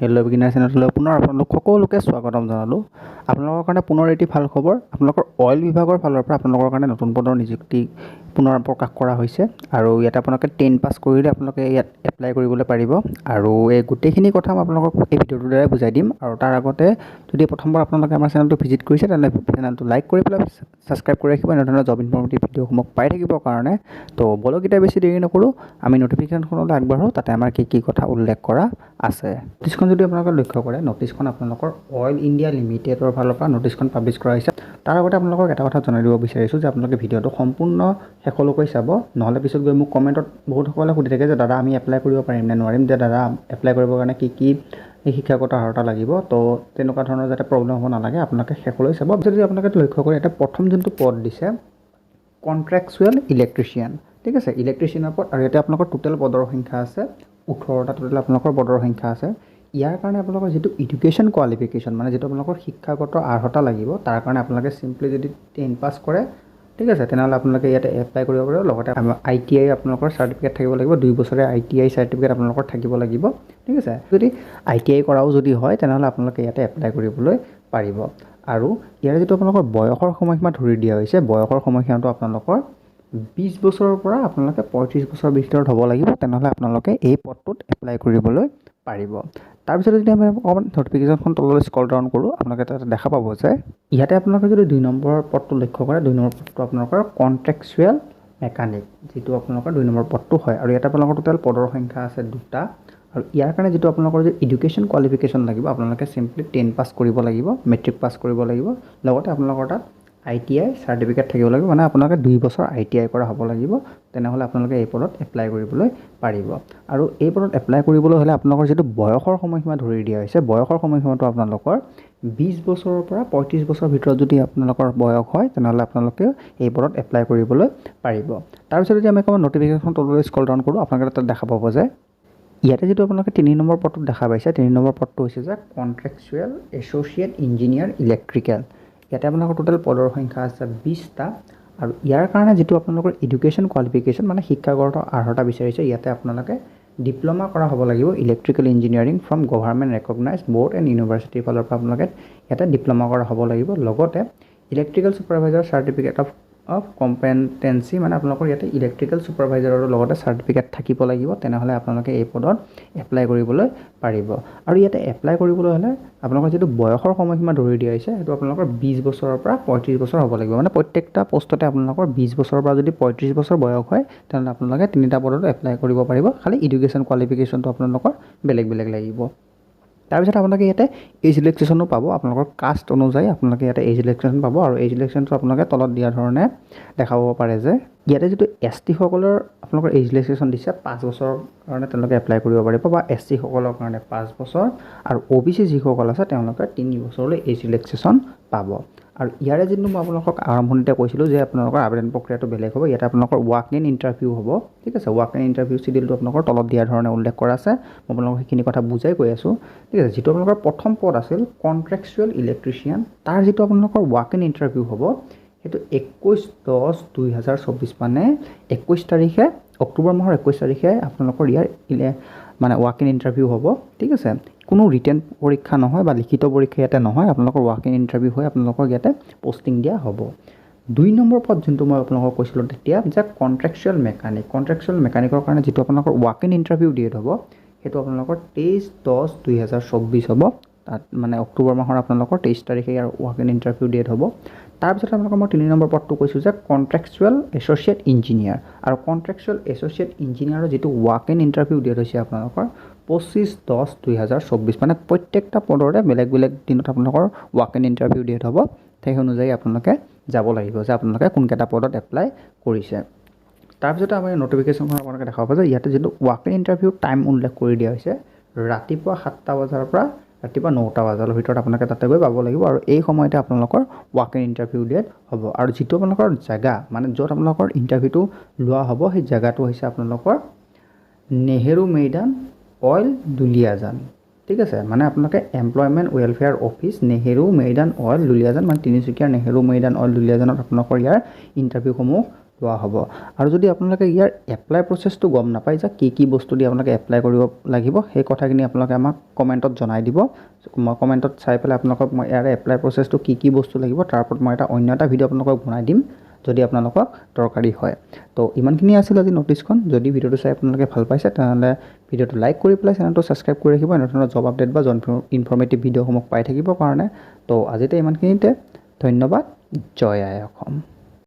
Hello' beginner চেনেললৈ পুনৰ আপোনালোক সকলোকে স্বাগতম জনালোঁ। আপোনালোকৰ কাৰণে পুনৰ এটি ভাল খবৰ। আপোনালোকৰ অইল বিভাগৰ ফালৰ পৰা আপোনালোকৰ কাৰণে নতুন পদৰ নিযুক্তি পুনৰ প্ৰকাশ কৰা হৈছে আৰু ইয়াত আপোনালোকে 10 পাছ কৰিলে আপোনালোকে ইয়াত এপ্লাই কৰিবলৈ পাৰিব আৰু এই গোটেইখিনি কথা মই আপোনালোকক এই ভিডিঅ'টোৰ দ্বাৰাই বুজাই দিম। আৰু তাৰ আগতে যদি প্ৰথমবাৰ আপোনালোকে আমাৰ চেনেলটো ভিজিট কৰিছে তেনেহ'লে চেনেলটো লাইক কৰি পেলাই ছাবস্ক্ৰাইব কৰি ৰাখিব এনেধৰণৰ জব ইনফৰ্মেটিভ ভিডিঅ'সমূহ পাই থাকিবৰ কাৰণে। তো বলক এতিয়া বেছি দেৰি নকৰোঁ, আমি ন'টিফিকেশ্যনখনলৈ আগবাঢ়োঁ। তাতে আমাৰ কি কথা উল্লেখ কৰা আছে। ন'টিছখন যদি আপোনালোকে লক্ষ্য কৰে, ন'টিছখন আপোনালোকৰ অইল ইণ্ডিয়া লিমিটেডৰ ফালৰ পৰা ন'টিছখন পাব্লিছ কৰা হৈছে। তাৰ আগতে আপোনালোকক এটা কথা জনাই দিব বিচাৰিছোঁ যে আপোনালোকে ভিডিঅ'টো সম্পূৰ্ণ শেষলৈকে চাব, নহ'লে পিছত গৈ মোক কমেণ্টত বহুতসকলে সুধি থাকে যে দাদা আমি এপ্লাই কৰিব পাৰিম নে নোৱাৰিম, যে দাদা এপ্লাই কৰিবৰ কাৰণে কি শিক্ষাগত অৰ্হতা লাগিব। তো তেনেকুৱা ধৰণৰ যাতে প্ৰব্লেম হ'ব নালাগে আপোনালোকে শেষলৈ চাব। যদি আপোনালোকে লক্ষ্য কৰে, এটা প্ৰথম যোনটো পদ দিছে কণ্ট্ৰেকচুৱেল ইলেক্ট্ৰিচিয়ান, ঠিক আছে, ইলেক্ট্ৰিচিয়ানৰ পদ। আৰু ইয়াতে আপোনালোকৰ টোটেল পদৰ সংখ্যা আছে 18টা টোটেল আপোনালোকৰ পদৰ সংখ্যা আছে। ইয়াৰ কাৰণে আপোনালোকৰ যিটো এডুকেশ্যন কোৱালিফিকেশ্যন, মানে যিটো আপোনালোকৰ শিক্ষাগত অৰ্হতা লাগিব, তাৰ কাৰণে আপোনালোকে চিম্পলি যদি 10 পাছ কৰে, ঠিক আছে, তেনেহ'লে আপোনালোকে ইয়াতে এপ্লাই কৰিব পাৰিব। লগতে ITI আপোনালোকৰ চাৰ্টিফিকেট থাকিব লাগিব, 2 বছৰীয়া ITI চাৰ্টিফিকেট আপোনালোকৰ থাকিব লাগিব, ঠিক আছে। যদি ITI কৰাও যদি হয় তেনেহ'লে আপোনালোকে ইয়াতে এপ্লাই কৰিবলৈ পাৰিব। আৰু ইয়াৰ যিটো আপোনালোকৰ বয়সৰ সময়সীমা ধৰি দিয়া হৈছে, বয়সৰ সময়সীমাটো আপোনালোকৰ 20 বছৰৰ পৰা আপোনালোকে 35 বছৰৰ ভিতৰত হ'ব লাগিব, তেনেহ'লে আপোনালোকে এই পদটোত এপ্লাই কৰিবলৈ পাৰিব। তাৰপিছত যদি আমি অকণমান ন'টিফিকেশ্যনখন তললৈ স্ক্ৰল ডাউন কৰোঁ, আপোনালোকে তাতে দেখা পাব যে ইয়াতে আপোনালোকে যদি 2 নম্বৰ পদটো লক্ষ্য কৰে, 2 নম্বৰ পদটো আপোনালোকৰ কণ্ট্ৰেকচুৱেল মেকানিক, যিটো আপোনালোকৰ 2 নম্বৰ পদটো হয়। আৰু ইয়াতে আপোনালোকৰ টোটেল পদৰ সংখ্যা আছে 2টা। আৰু ইয়াৰ কাৰণে যিটো আপোনালোকৰ যে এডুকেশ্যন কোৱালিফিকেশ্যন লাগিব, আপোনালোকে চিম্পলি 10 পাছ কৰিব লাগিব, মেট্ৰিক পাছ কৰিব লাগিব। লগতে আপোনালোকৰ তাত ITI চাৰ্টিফিকেট থাকিব লাগিব, মানে আপোনালোকে 2 বছৰ ITI কৰা হ'ব লাগিব, তেনেহ'লে আপোনালোকে এই পদত এপ্লাই কৰিবলৈ পাৰিব। আৰু এই পদত এপ্লাই কৰিবলৈ হ'লে আপোনালোকৰ যিটো বয়সৰ সময়সীমা ধৰি দিয়া হৈছে, বয়সৰ সময়সীমাটো আপোনালোকৰ 20 বছৰৰ পৰা 35 বছৰৰ ভিতৰত যদি আপোনালোকৰ বয়স হয়, তেনেহ'লে আপোনালোকে এই পদত এপ্লাই কৰিবলৈ পাৰিব। তাৰপিছত যদি আমি অকণমান ন'টিফিকেশ্যন তললৈ স্ক্ৰল ডাউন কৰোঁ, আপোনালোকে তাত দেখা পাব যে ইয়াতে যিটো আপোনালোকে 3 নম্বৰ পদটোত দেখা পাইছে, 3 নম্বৰ পদটো হৈছে যে কণ্ট্ৰেকচুৱেল এছ'চিয়েট ইঞ্জিনিয়াৰ ইলেক্ট্ৰিকেল। ইয়াতে আপোনালোকৰ টোটেল পদৰ সংখ্যা আছে 20টা। আৰু ইয়াৰ কাৰণে যিটো আপোনালোকৰ এডুকেশ্যন কোৱালিফিকেশ্যন, মানে শিক্ষাগত অৰ্হতা বিচাৰিছে, ইয়াতে আপোনালোকে ডিপ্ল'মা কৰা হ'ব লাগিব, electrical engineering from government recognise board and ইউনিভাৰ্চিটিৰ ফালৰ পৰা আপোনালোকে ইয়াতে ডিপ্ল'মা কৰা হ'ব লাগিব। লগতে ইলেক্ট্ৰিকেল ছুপাৰভাইজাৰ চাৰ্টিফিকেট অফ কম্পেটেঞ্চি, মানে আপোনালোকৰ ইয়াতে ইলেক্ট্ৰিকেল ছুপাৰভাইজাৰৰ লগতে চাৰ্টিফিকেট থাকিব লাগিব, তেনেহ'লে আপোনালোকে এই পদত এপ্লাই কৰিবলৈ পাৰিব। আৰু ইয়াতে এপ্লাই কৰিবলৈ হ'লে আপোনালোকৰ যিটো বয়সৰ সময়সীমা ধৰি দিয়া হৈছে, সেইটো আপোনালোকৰ 20 বছৰৰ পৰা 35 বছৰ হ'ব লাগিব। মানে প্ৰত্যেকটা পোষ্টতে আপোনালোকৰ 20 বছৰৰ পৰা যদি 35 বছৰ বয়স হয়, তেনেহ'লে আপোনালোকে 3টা পদত এপ্লাই কৰিব পাৰিব। খালি এডুকেশ্যন কোৱালিফিকেশ্যনটো আপোনালোকৰ বেলেগ লাগিব। তাৰপিছত আপোনালোকে ইয়াতে এজ ৰিলেক্সেশ্যনো পাব, আপোনালোকৰ কাষ্ট অনুযায়ী আপোনালোকে ইয়াতে এজ ৰিলেক্সেশ্যন পাব। আৰু এজ ৰিলেক্সেশ্যনটো আপোনালোকে তলত দিয়া ধৰণে দেখাব পাৰে যে ইয়াতে যিটো ST সকলৰ আপোনালোকৰ এজ ৰিলেক্সেশ্যন দিছে 5 বছৰৰ কাৰণে তেওঁলোকে এপ্লাই কৰিব পাৰিব, বা SC সকলৰ কাৰণে 5 বছৰ, আৰু OBC যিসকল আছে তেওঁলোকে 3 বছৰলৈ এজ ৰিলেক্সেশ্যন পাব। আৰু ইয়াৰে যিটো মই আপোনালোকক আৰম্ভণিতে কৈছিলোঁ যে আপোনালোকৰ আবেদন প্ৰক্ৰিয়াটো বেলেগ হ'ব, ইয়াতে আপোনালোকৰ ৱাক ইন ইণ্টাৰভিউ হ'ব, ঠিক আছে। ৱাক ইন ইণ্টাৰভিউ চিডিউলটো আপোনালোকৰ তলত দিয়াৰ ধৰণে উল্লেখ কৰা আছে, মই আপোনালোকক সেইখিনি কথা বুজাই কৈ আছোঁ, ঠিক আছে। যিটো আপোনালোকৰ প্ৰথম পদ আছিল কণ্ট্ৰেকচুৱেল ইলেক্ট্ৰিচিয়ান, তাৰ যিটো আপোনালোকৰ ৱাক ইন ইণ্টাৰভিউ হ'ব, সেইটো 21/10/2024, মানে 21 তাৰিখে, অক্টোবৰ মাহৰ 21 তাৰিখে আপোনালোকৰ ইয়াৰ মানে ৱাক ইন ইণ্টাৰভিউ হ'ব, ঠিক আছে। কোনো ৰিটেন পৰীক্ষা নহয় বা লিখিত পৰীক্ষা ইয়াতে নহয়, আপোনালোকৰ ৱাক ইন ইণ্টাৰভিউ হৈ আপোনালোকক ইয়াতে পষ্টিং দিয়া হ'ব। 2 নম্বৰ পদ যোনটো মই আপোনালোকক কৈছিলোঁ তেতিয়া যে কণ্ট্ৰেকচুৱেল মেকানিক, কণ্ট্ৰেকচুৱেল মেকানিকৰ কাৰণে যিটো আপোনালোকৰ ৱাক ইন ইণ্টাৰভিউ ডেট হ'ব, সেইটো আপোনালোকৰ 23/10/2024 হ'ব। তাত মানে অক্টোবৰ মাহৰ আপোনালোকৰ 23 তাৰিখে ইয়াৰ ৱাক ইন ইণ্টাৰভিউ ডেট হ'ব। তাৰপিছত আপোনালোকৰ মই 3 নম্বৰ পদটো কৈছোঁ যে কণ্ট্ৰেকচুৱেল এছ'চিয়েট ইঞ্জিনিয়াৰ, আৰু কণ্ট্ৰেকচুৱেল এছ'চিয়েট ইঞ্জিনিয়াৰৰ যিটো ৱাক ইন ইণ্টাৰভিউ ডেট হৈছে আপোনালোকৰ 25/10/2024, মানে প্ৰত্যেকটা পদৰে বেলেগ দিনত আপোনালোকৰ ৱাক ইন ইণ্টাৰভিউ ডেট হ'ব। সেই অনুযায়ী আপোনালোকে যাব লাগিব যে আপোনালোকে কোনকেইটা পদত এপ্লাই কৰিছে। তাৰপিছতে আমি ন'টিফিকেশ্যনখন আপোনালোকে দেখা পাব যে ইয়াতে যিটো ৱাক ইন ইণ্টাৰভিউ টাইম উল্লেখ কৰি দিয়া হৈছে, ৰাতিপুৱা 7টা বজাৰ পৰা ৰাতিপুৱা 9টা বজাৰ ভিতৰত আপোনালোকে তাতে গৈ পাব লাগিব। আৰু এই সময়তে আপোনালোকৰ ৱাক ইন ইণ্টাৰভিউ ডেট হ'ব। আৰু যিটো আপোনালোকৰ জেগা, মানে য'ত আপোনালোকৰ ইণ্টাৰভিউটো লোৱা হ'ব, সেই জেগাটো হৈছে আপোনালোকৰ নেহেৰু মৈদান অইল দুলিয়াজান, ঠিক আছে। মানে আপোনালোকে employment welfare office Nehru maidan oil Duliajan, মানে তিনিচুকীয়াৰ নেহেৰু মৈদান অইল দুলিয়াজানত আপোনালোকৰ ইয়াৰ ইণ্টাৰভিউসমূহ লোৱা হ'ব। আৰু যদি আপোনালোকে ইয়াৰ এপ্লাই প্ৰচেছটো গম নাপায় যে কি বস্তু দি আপোনালোকে এপ্লাই কৰিব লাগিব, সেই কথাখিনি আপোনালোকে আমাক কমেণ্টত জনাই দিব। মই কমেণ্টত চাই পেলাই আপোনালোকক মই ইয়াৰে এপ্লাই প্ৰচেছটো কি বস্তু লাগিব তাৰ ওপৰত মই অন্য এটা ভিডিঅ' আপোনালোকক বনাই দিম, যদি আপোনালোকক দৰকাৰী হয়। তো ইমানখিনি আছিল আজি ন'টিছখন। যদি ভিডিঅ'টো চাই আপোনালোকে ভাল পাইছে তেনেহ'লে ভিডিঅ'টো লাইক কৰি পেলাই চেনেলটো ছাবস্ক্ৰাইব কৰি ৰাখিব, এনেধৰণৰ জব আপডেট বা ইনফৰ্মেটিভ ভিডিঅ'সমূহ পাই থাকিবৰ কাৰণে। তো আজিতে ইমানখিনিতে, ধন্যবাদ। জয় আই অসম।